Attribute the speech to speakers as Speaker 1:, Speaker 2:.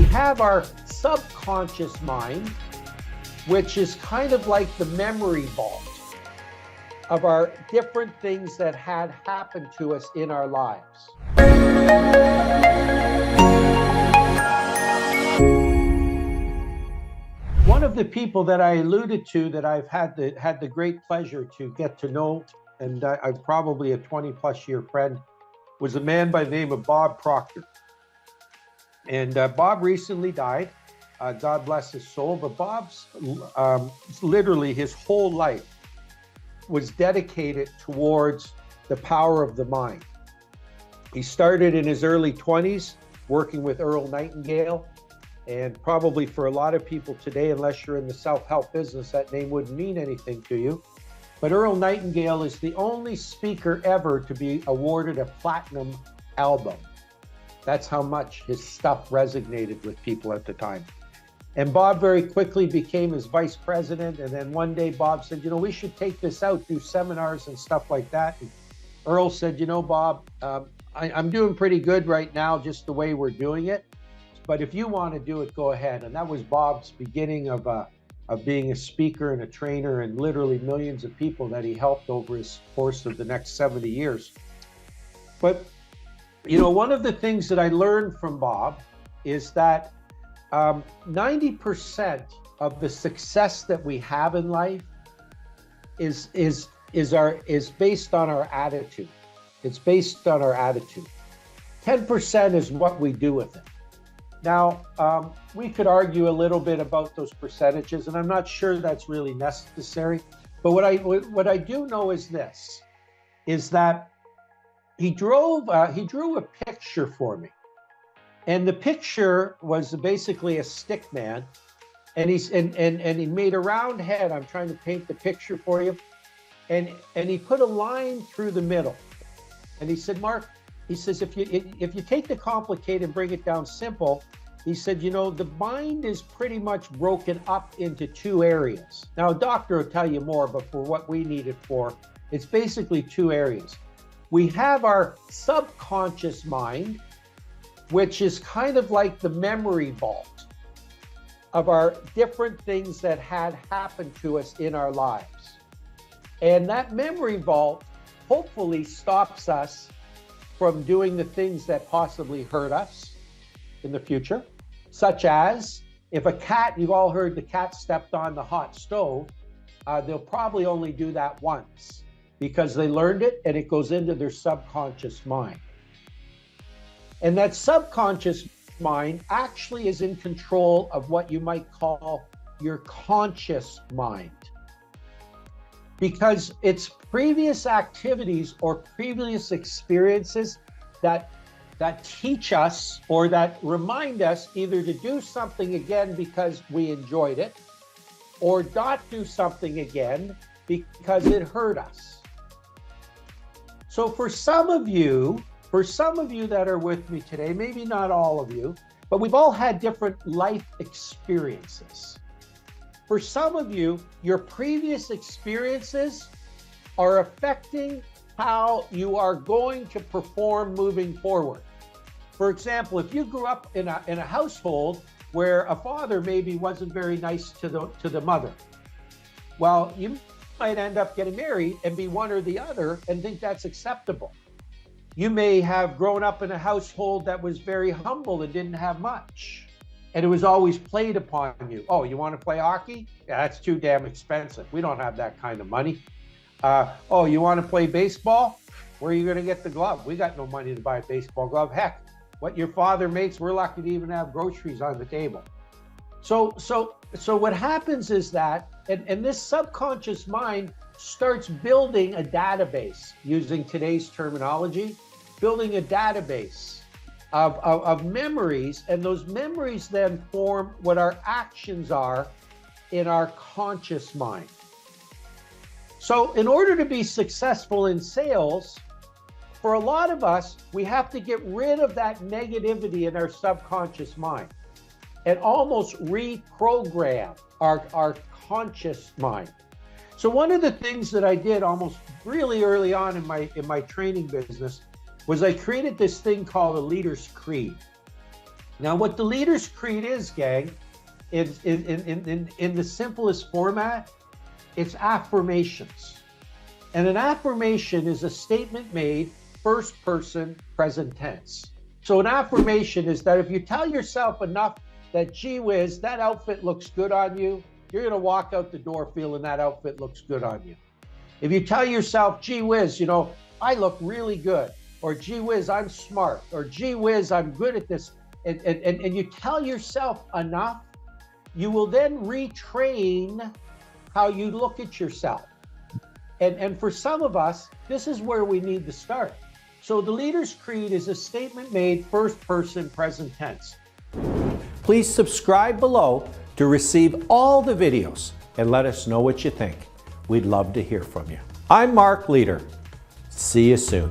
Speaker 1: have our subconscious mind, which is kind of like the memory vault of our different things that had happened to us in our lives. One of the people that I alluded to that I've had the great pleasure to get to know, and I'm probably a 20+ year friend, was a man by the name of Bob Proctor. And Bob recently died. God bless his soul. But Bob's literally his whole life was dedicated towards the power of the mind. He started in his early 20s working with Earl Nightingale. And probably for a lot of people today, unless you're in the self-help business, that name wouldn't mean anything to you. But Earl Nightingale is the only speaker ever to be awarded a platinum album. That's how much his stuff resonated with people at the time. And Bob very quickly became his vice president. And then one day Bob said, we should take this out, do seminars and stuff like that. And Earl said, Bob, I'm doing pretty good right now, just the way we're doing it. But if you want to do it, go ahead. And that was Bob's beginning of being a speaker and a trainer, and literally millions of people that he helped over his course of the next 70 years. But one of the things that I learned from Bob is that 90% of the success that we have in life is based on our attitude. It's based on our attitude. 10% is what we do with it. Now, we could argue a little bit about those percentages, and I'm not sure that's really necessary. But what I do know is this: is that he drew a picture for me, and the picture was basically a stick man, and he made a round head. I'm trying to paint the picture for you, and he put a line through the middle, and he said, Mark, he says, if you take the complicated and bring it down simple, he said, the mind is pretty much broken up into two areas. Now, a doctor will tell you more, but for what we need it for, it's basically two areas. We have our subconscious mind, which is kind of like the memory vault of our different things that had happened to us in our lives. And that memory vault hopefully stops us from doing the things that possibly hurt us in the future, such as if a cat, you've all heard the cat stepped on the hot stove, they'll probably only do that once because they learned it and it goes into their subconscious mind. And that subconscious mind actually is in control of what you might call your conscious mind, because it's previous activities or previous experiences that teach us or that remind us either to do something again because we enjoyed it, or not do something again because it hurt us. So for some of you that are with me today, maybe not all of you, but we've all had different life experiences. For some of you, your previous experiences are affecting how you are going to perform moving forward. For example, if you grew up in a household where a father maybe wasn't very nice to the mother, well, you might end up getting married and be one or the other and think that's acceptable. You may have grown up in a household that was very humble and didn't have much, and it was always played upon you. Oh, you want to play hockey? Yeah, that's too damn expensive. We don't have that kind of money. Oh, you want to play baseball? Where are you going to get the glove? We got no money to buy a baseball glove. Heck, what your father makes, we're lucky to even have groceries on the table. So what happens is that, and this subconscious mind starts building a database, using today's terminology, building a database of memories, and those memories then form what our actions are in our conscious mind. So in order to be successful in sales, for a lot of us, we have to get rid of that negativity in our subconscious mind and almost reprogram our conscious mind. So one of the things that I did almost really early on in my training business was I created this thing called a leader's creed. Now, what the Leader's Creed is, gang, in the simplest format, it's affirmations. And an affirmation is a statement made first person present tense. So an affirmation is that if you tell yourself enough that, gee whiz, that outfit looks good on you, you're going to walk out the door feeling that outfit looks good on you. If you tell yourself, gee whiz, you know, I look really good, or gee whiz, I'm smart, or gee whiz, I'm good at this, and you tell yourself enough, you will then retrain how you look at yourself. And for some of us, this is where we need to start. So the Leader's Creed is a statement made first person present tense. Please subscribe below to receive all the videos and let us know what you think. We'd love to hear from you. I'm Mark Leader. See you soon.